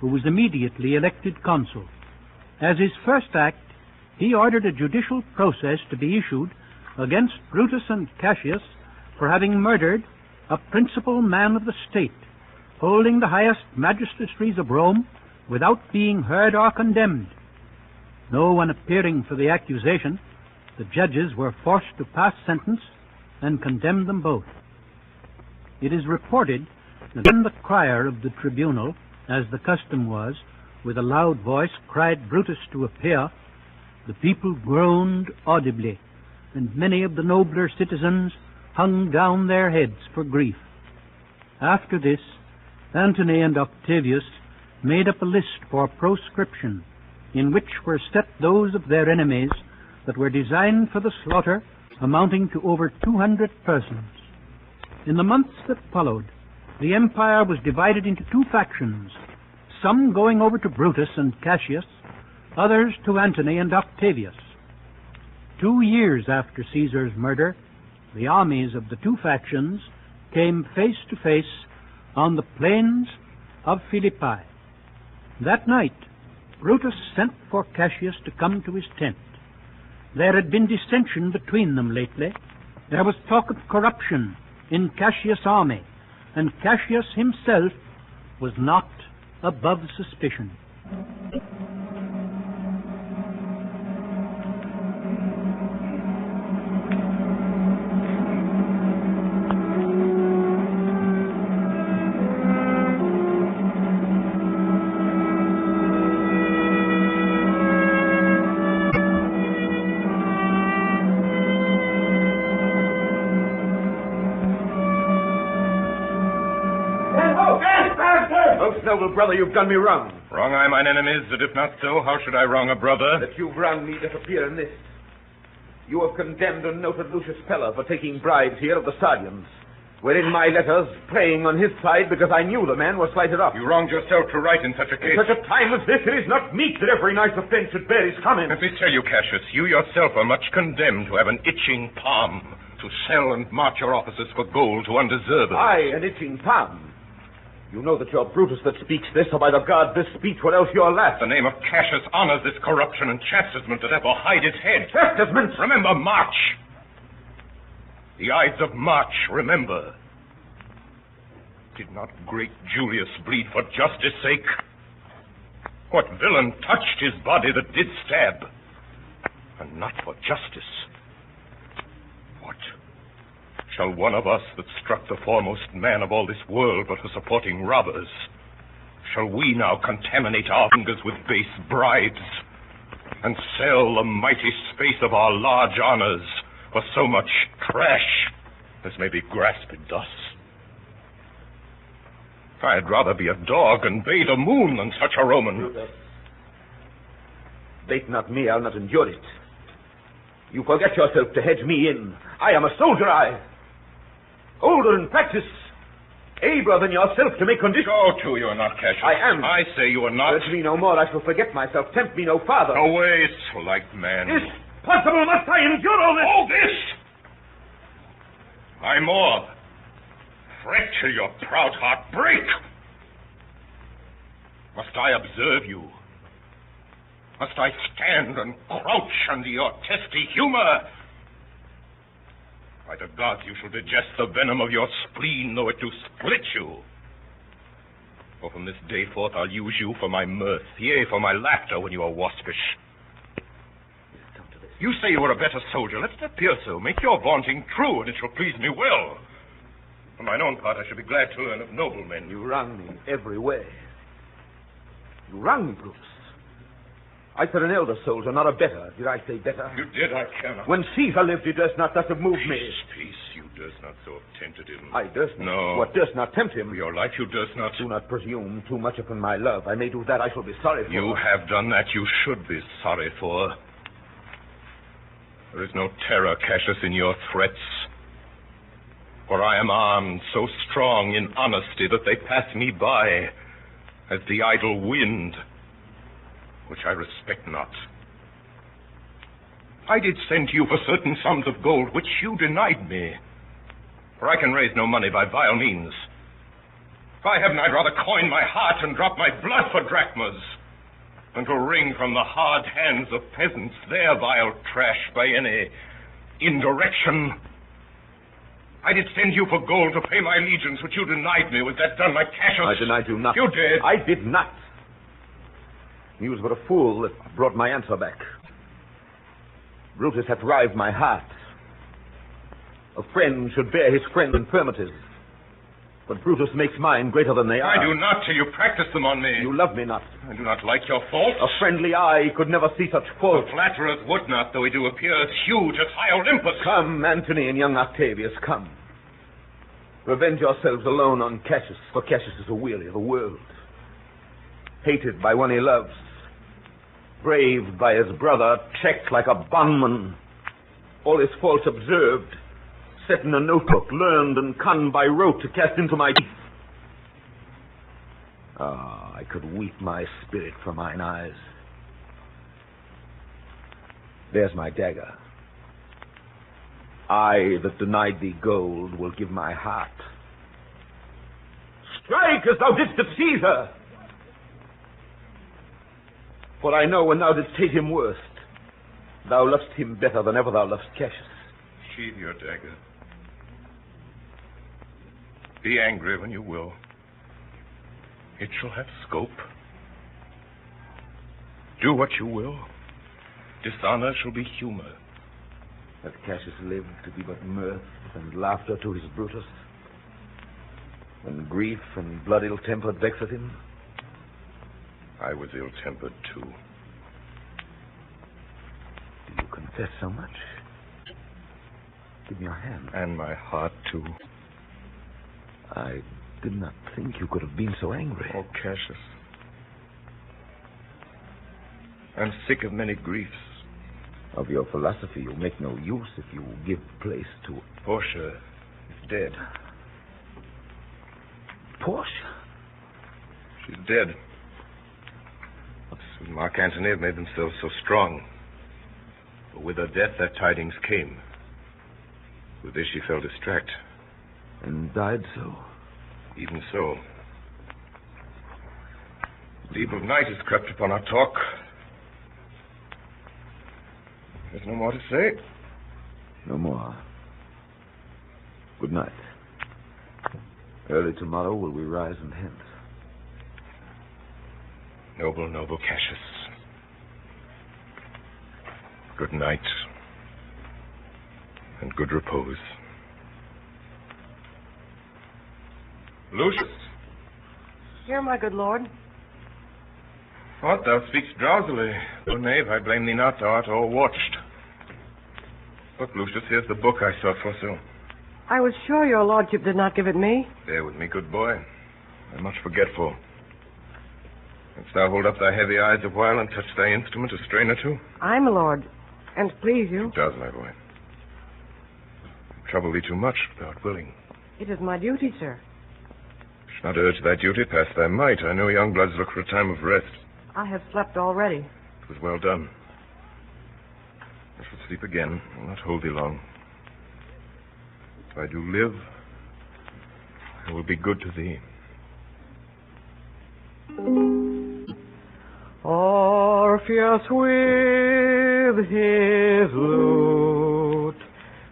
who was immediately elected consul. As his first act, he ordered a judicial process to be issued against Brutus and Cassius for having murdered a principal man of the state, holding the highest magistracies of Rome without being heard or condemned. No one appearing for the accusation, the judges were forced to pass sentence and condemn them both. It is reported that when the crier of the tribunal, as the custom was, with a loud voice cried Brutus to appear, the people groaned audibly, and many of the nobler citizens hung down their heads for grief. After this, Antony and Octavius made up a list for proscription, in which were set those of their enemies that were designed for the slaughter, amounting to over 200 persons. In the months that followed, the empire was divided into two factions, some going over to Brutus and Cassius, others to Antony and Octavius. 2 years after Caesar's murder, the armies of the two factions came face to face on the plains of Philippi. That night, Brutus sent for Cassius to come to his tent. There had been dissension between them lately. There was talk of corruption in Cassius' army, and Cassius himself was not above suspicion. Noble brother, you've done me wrong. Wrong I mine enemies, that if not so, how should I wrong a brother? That you've wronged me doth appear in this. You have condemned and noted Lucius Pella for taking bribes here of the Sardians, wherein my letters, praying on his side because I knew the man was slighted up. You wronged yourself to write in such a case. In such a time as this, it is not meet that every night's offense should bear his comment. Let me tell you, Cassius, you yourself are much condemned to have an itching palm, to sell and march your officers for gold to undeserved. Aye, an itching palm. You know that you're Brutus that speaks this, or by the God this speech, what else you're last. The name of Cassius honors this corruption and chastisement that ever hide its head. Chastisement? Remember March. The Ides of March, remember. Did not great Julius bleed for justice' sake? What villain touched his body that did stab? And not for justice. What? Shall one of us that struck the foremost man of all this world but for supporting robbers, shall we now contaminate our fingers with base bribes and sell the mighty space of our large honors for so much trash as may be grasped thus? I'd rather be a dog and bay the moon than such a Roman. Brutus. Bait not me, I'll not endure it. You forget yourself to hedge me in. I am a soldier, older in practice, abler than yourself to make conditions. Go to, you are not, Cassius. I am. I say you are not. Urge me no more, I shall forget myself. Tempt me no farther. Away, slight man. Is possible, must I endure all this? All this? I more. Fret till your proud heart break. Must I observe you? Must I stand and crouch under your testy humor? By the gods, you shall digest the venom of your spleen, though it do split you. For from this day forth I'll use you for my mirth, yea, for my laughter when you are waspish. You say you are a better soldier. Let it appear so. Make your vaunting true, and it shall please me well. For mine own part, I should be glad to learn of noblemen. You wrong me every way. You wrong me, Brutus. I said an elder soldier, not a better. Did I say better? You did, I cannot. When Caesar lived, he durst not thus have moved me. Peace. You durst not so have tempted him. I durst not. No. What durst not tempt him? For your life you durst not. Do not presume too much upon my love. I may do that I shall be sorry for. You have done that you should be sorry for. There is no terror, Cassius, in your threats. For I am armed so strong in honesty that they pass me by as the idle wind, which I respect not. I did send you for certain sums of gold, which you denied me. For I can raise no money by vile means. Why haven't I rather coined my heart and dropped my blood for drachmas than to wring from the hard hands of peasants their vile trash by any indirection? I did send you for gold to pay my allegiance, which you denied me. Was that done like Cassius? I denied you nothing. You did. I did not. He was but a fool that brought my answer back. Brutus hath rived my heart. A friend should bear his friend infirmities. But Brutus makes mine greater than they are. I do not till you practice them on me. You love me not. I do not like your faults. A friendly eye could never see such faults. The flatterers would not, though he do appear as huge as high Olympus. Come, Antony and young Octavius, come. Revenge yourselves alone on Cassius, for Cassius is a weary of the world. Hated by one he loves. Braved by his brother, checked like a bondman. All his faults observed. Set in a notebook, learned and conned by rote to cast into my teeth. Ah, I could weep my spirit from mine eyes. There's my dagger. I that denied thee gold will give my heart. Strike as thou didst at Caesar! For I know when thou didst hate him worst, thou lovest him better than ever thou lovest Cassius. Sheathe your dagger. Be angry when you will. It shall have scope. Do what you will. Dishonor shall be humor. That Cassius lived to be but mirth and laughter to his Brutus, when grief and blood ill-tempered vexed him. I was ill-tempered too. Do you confess so much? Give me your hand. And my heart too. I did not think you could have been so angry. Oh, Cassius. I'm sick of many griefs. Of your philosophy you'll make no use if you give place to... Portia is dead. Portia? She's dead. Mark Antony have made themselves so strong. But with her death, that tidings came. With this, she fell distract. And died so? Even so. The eve of night has crept upon our talk. There's no more to say. No more. Good night. Early tomorrow will we rise and hence. Noble, noble Cassius. Good night. And good repose. Lucius. Here, my good lord. What, thou speakst drowsily. O knave, I blame thee not, thou art all watched. Look, Lucius, here's the book I sought for so. I was sure your lordship did not give it me. Bear with me, good boy. I'm much forgetful. Canst thou hold up thy heavy eyes a while and touch thy instrument a strain or two? Aye, my lord. And please you. It does, my boy. Trouble thee too much, thou art willing. It is my duty, sir. Should not urge thy duty past thy might. I know young bloods look for a time of rest. I have slept already. It was well done. I shall sleep again. I will not hold thee long. If I do live, I will be good to thee. Orpheus with his lute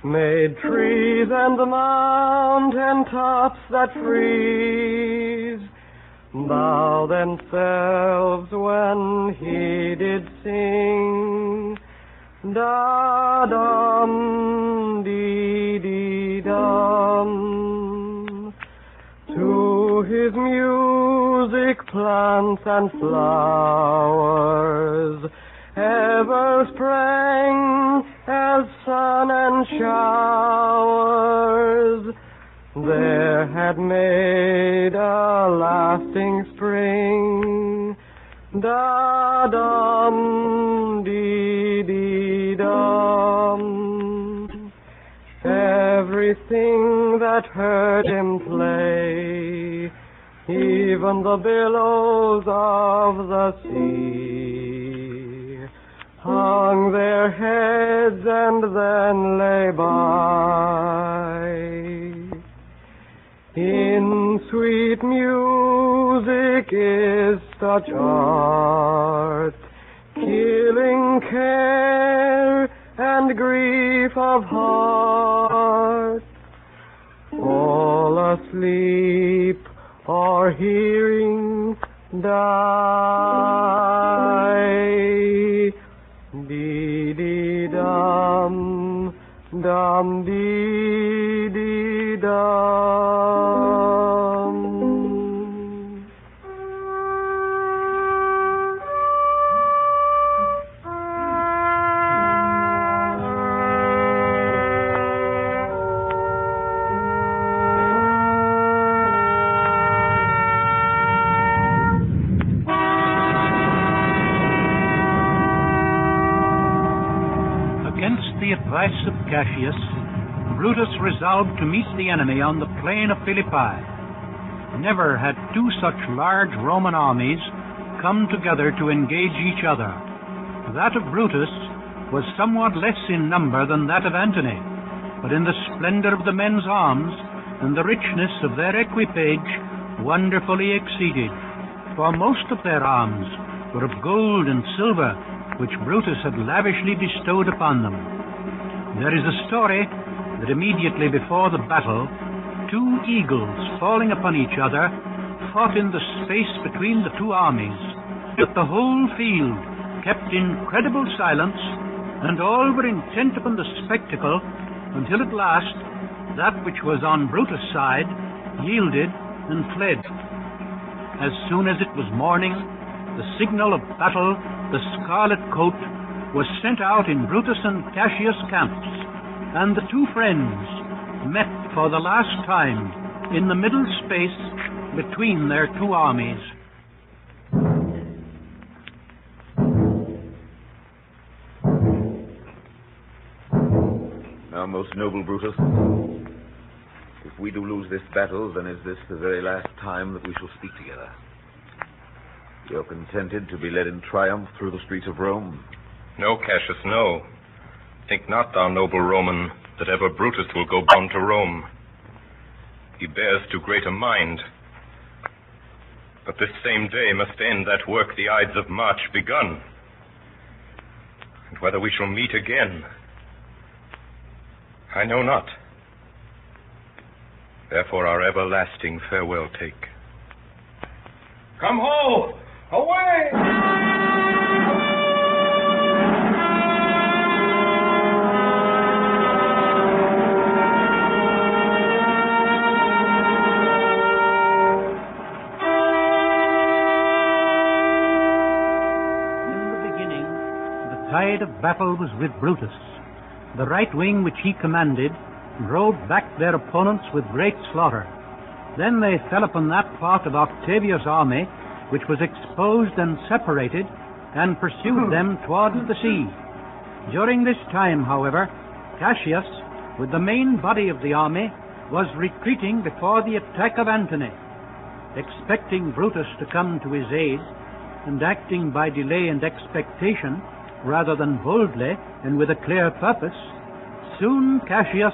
made trees and mountain tops that freeze bow themselves when he did sing. Da-dum, dee-dee-dum. To his music plants and flowers ever sprang as sun and showers. There had made a lasting spring. Da-dum, dee-dee-dum. everything that heard him play, even the billows of the sea, hung their heads and then lay by. In sweet music is such art, killing care and grief of heart. Fall asleep or hearing die. Dee-dee-dum, dum, dee-dee-dum. The advice of Cassius, Brutus resolved to meet the enemy on the plain of Philippi. Never had two such large Roman armies come together to engage each other. That of Brutus was somewhat less in number than that of Antony, but in the splendor of the men's arms and the richness of their equipage wonderfully exceeded, for most of their arms were of gold and silver, which Brutus had lavishly bestowed upon them. There is a story that immediately before the battle, two eagles falling upon each other fought in the space between the two armies, but the whole field kept incredible silence, and all were intent upon the spectacle, until at last that which was on Brutus' side yielded and fled. As soon as it was morning, the signal of battle, the scarlet coat, was sent out in Brutus and Cassius' camps, and the two friends met for the last time in the middle space between their two armies. Now, most noble Brutus, if we do lose this battle, then is this the very last time that we shall speak together? You're contented to be led in triumph through the streets of Rome? No, Cassius, no. Think not, thou noble Roman, that ever Brutus will go bound to Rome. He bears too great a mind. But this same day must end that work the Ides of March begun. And whether we shall meet again, I know not. Therefore our everlasting farewell take. Come ho! Away! The tide of battle was with Brutus. The right wing which he commanded drove back their opponents with great slaughter. Then they fell upon that part of Octavius' army which was exposed and separated, and pursued them towards the sea. During this time, however, Cassius, with the main body of the army, was retreating before the attack of Antony. Expecting Brutus to come to his aid, and acting by delay and expectation, rather than boldly and with a clear purpose, soon Cassius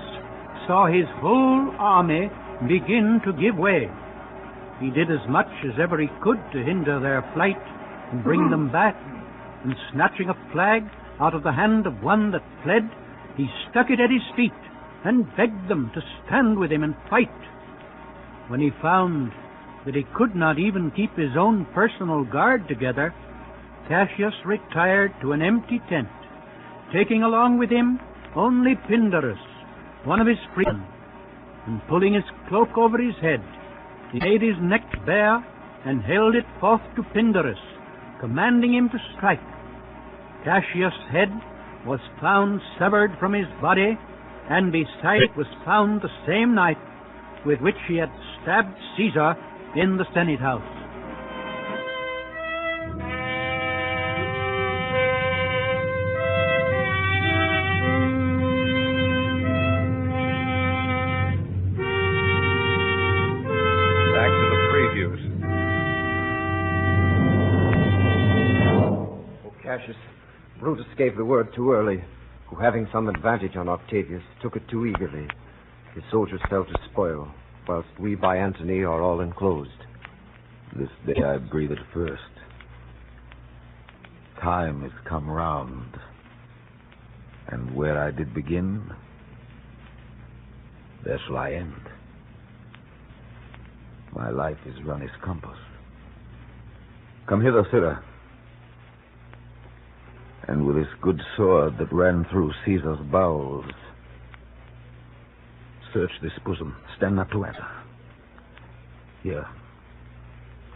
saw his whole army begin to give way. He did as much as ever he could to hinder their flight and bring them back, and snatching a flag out of the hand of one that fled, he stuck it at his feet and begged them to stand with him and fight. When he found that he could not even keep his own personal guard together, Cassius retired to an empty tent, taking along with him only Pindarus, one of his freedmen, and pulling his cloak over his head, he made his neck bare and held it forth to Pindarus, commanding him to strike. Cassius' head was found severed from his body, and beside it was found the same knife with which he had stabbed Caesar in the Senate house. Cassius. Brutus gave the word too early, who, having some advantage on Octavius, took it too eagerly. His soldiers fell to spoil, whilst we by Antony are all enclosed. This day I breathed first. Time is come round, and where I did begin, there shall I end. My life is run its compass. Come hither, sirrah. And with this good sword that ran through Caesar's bowels, search this bosom. Stand not to answer. Here,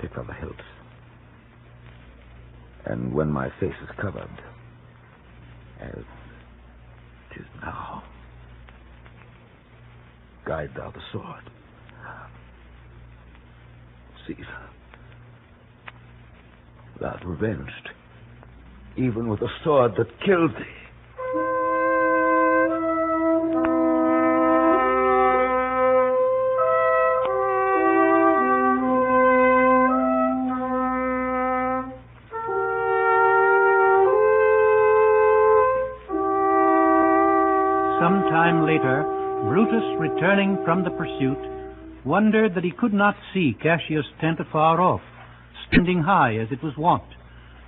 take from the hilt. And when my face is covered, as it is now, guide thou the sword. Caesar, thou art revenged, even with the sword that killed thee. Some time later, Brutus, returning from the pursuit, wondered that he could not see Cassius' tent afar off, standing high as it was wont,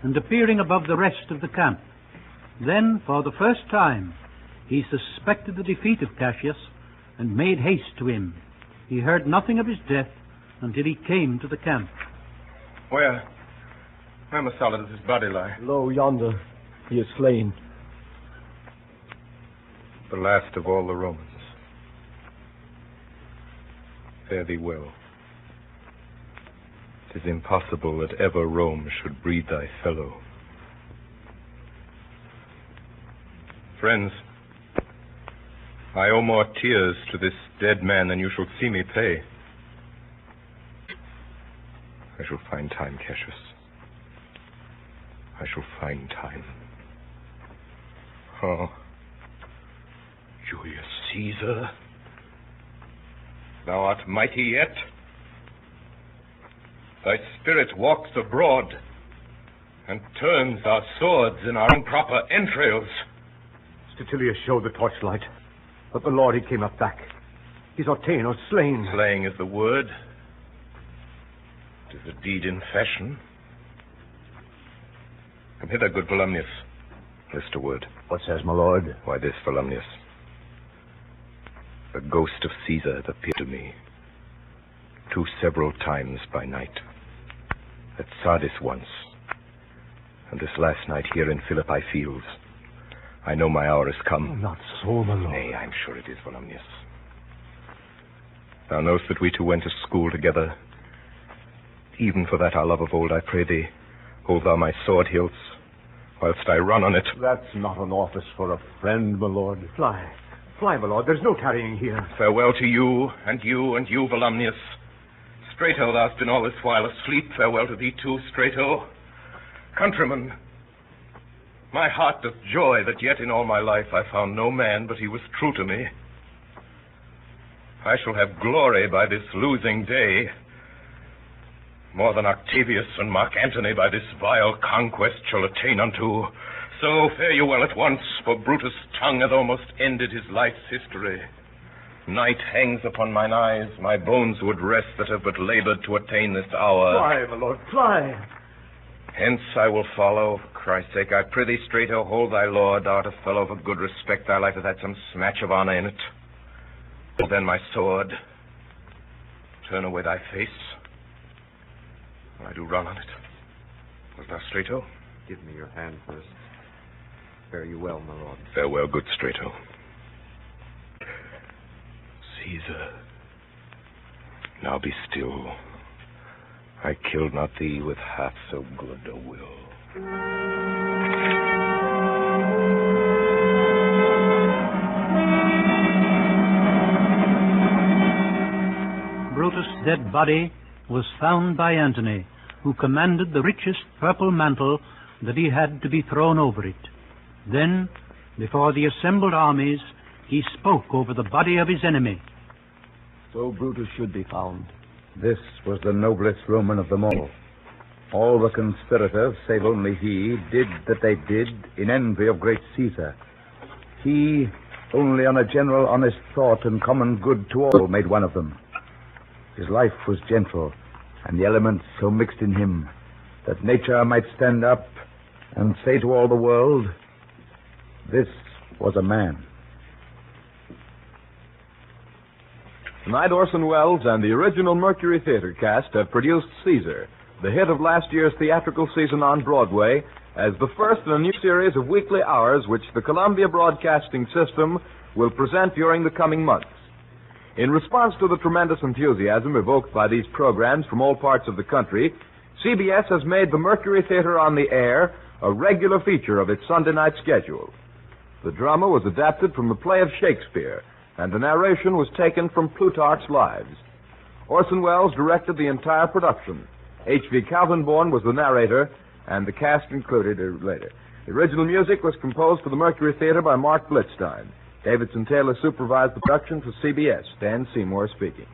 and appearing above the rest of the camp. Then, for the first time, he suspected the defeat of Cassius, and made haste to him. He heard nothing of his death until he came to the camp. Where Messala does his body lie? Lo, yonder. He is slain. The last of all the Romans. Fare thee well. It is impossible that ever Rome should breed thy fellow. Friends, I owe more tears to this dead man than you shall see me pay. I shall find time, Cassius. I shall find time. Oh, Julius Caesar, thou art mighty yet. Thy spirit walks abroad and turns our swords in our improper entrails. Statilius showed the torchlight, but the Lord, he came not back. He's ordained or slain. Slaying is the word. It is a deed in fashion. Come hither, good Volumnius. List a word. What says my lord? Why this, Volumnius? The ghost of Caesar hath appeared to me 2 several times by night. At Sardis once, and this last night here in Philippi fields. I know my hour is come. Oh, not so, my lord. Nay, I'm sure it is, Volumnius. Thou knowest that we two went to school together. Even for that our love of old, I pray thee, hold thou my sword hilts, whilst I run on it. That's not an office for a friend, my lord. Fly, my lord. There's no tarrying here. Farewell to you, and you, and you, Volumnius. Strato, thou hast been all this while asleep. Farewell to thee too, Strato. Countrymen, my heart doth joy that yet in all my life I found no man but he was true to me. I shall have glory by this losing day, more than Octavius and Mark Antony by this vile conquest shall attain unto. So fare you well at once, for Brutus' tongue hath almost ended his life's history. Night hangs upon mine eyes, my bones would rest that have but labored to attain this hour. Fly, my lord, fly. Hence I will follow, for Christ's sake. I prithee, Strato, hold thy lord. Thou art a fellow of a good respect. Thy life hath had some smatch of honor in it. Hold then my sword. Turn away thy face. I do run on it. Wilt thou, Strato? Give me your hand first. Fare you well, my lord. Farewell, good Strato. Caesar, now be still. I killed not thee with half so good a will. Brutus' dead body was found by Antony, who commanded the richest purple mantle that he had to be thrown over it. Then, before the assembled armies, he spoke over the body of his enemy. So Brutus should be found. This was the noblest Roman of them all. All the conspirators, save only he, did that they did in envy of great Caesar. He, only on a general honest thought and common good to all, made one of them. His life was gentle, and the elements so mixed in him that nature might stand up and say to all the world, this was a man. Tonight, Orson Welles and the original Mercury Theater cast have produced Caesar, the hit of last year's theatrical season on Broadway, as the first in a new series of weekly hours which the Columbia Broadcasting System will present during the coming months. In response to the tremendous enthusiasm evoked by these programs from all parts of the country, CBS has made the Mercury Theater on the Air a regular feature of its Sunday night schedule. The drama was adapted from the play of Shakespeare, and the narration was taken from Plutarch's Lives. Orson Welles directed the entire production. H.V. Kaltenborn was the narrator, and the cast included later. The original music was composed for the Mercury Theater by Mark Blitzstein. Davidson Taylor supervised the production for CBS. Dan Seymour speaking.